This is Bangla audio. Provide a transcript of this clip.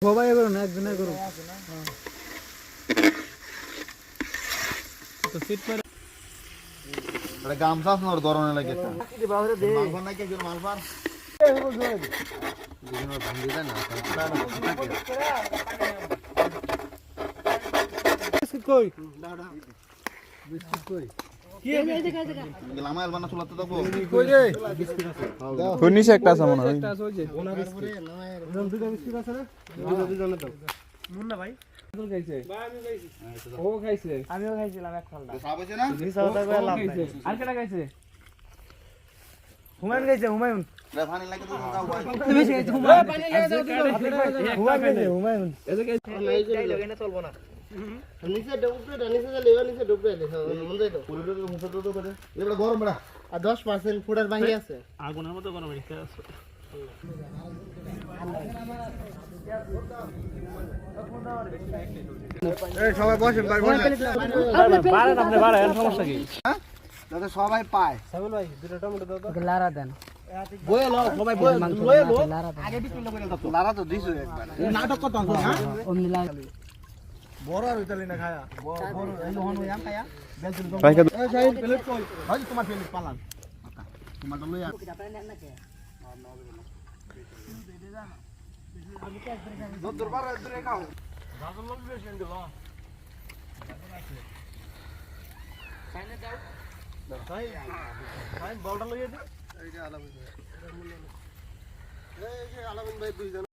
সবাই করো না একজনে করো তো ফিট করে আরে গামছা নর দরনে লাগে একটা দি বাহরে দে মালফার নাই কেজন মালফার এই হলো জোরে দি বিভিন্ন ভাঙ্গি যায় না বিস্কুট কই বিস্কুট কই কি এই গেলাম আল বানা চলাতে দাও কই রে বিস্কুট আছে খুনিস একটা আছে মনে হয় একটা আছে ওই যে ওনা বিস্কুট দুটো বিস্কুট আছে না দুজনে দাও মুন্না ভাই তোর খাইছে ভাই আমি খাইছি ও খাইছে আমিও খাইছিলাম এক ফালটা সাব আছে না মিসাওটা করে লাভ নাই আর কেডা খাইছে হুমায়ুন খাইছে হুমায়ুন রে পানি লাগে তো দাও ভাই তুমি খাইছে হুমায়ুন পানি লাগে দাও হুমায়ুন খাইছে হুমায়ুন এসে খাইছে না চলবো না নিচে ডুবতে নিচে লেও নিচে ডুবতে মন যাই তো পুরো মুছে তো করে এবড়া গরম বড়া আর 10% ফুডার ভাঙি আছে আগুনের মতো গরম হইছে এই সবাই বসেন ভাই বসেন বাড়েন আপনি বাড়েন সমস্যা কি যাতে সবাই পায় সাবিল ভাই দুটো টমেটো দাও তো লারা দেন বয়ে লো সবাই বয়ে লয়ে লো লারা দেন আগে বিক্রি করে দাও লারা তো দিছো একবার নাটক করতাম হ্যাঁ অমনি লারা বড় আর ইতালি না খায়া বড় এই লোহন হইয়া খায়া বেলচুন পাইকা এই সাইড প্লেট কই হয় তোমার প্লেট পালান তোমার তো লইয়া দরবার ধরে খাও দাদা লোক বেশি দিল খাইনে দাও ভাই ভাই বলটা লইয়া দে এই যে আলামিন ভাই দুইজন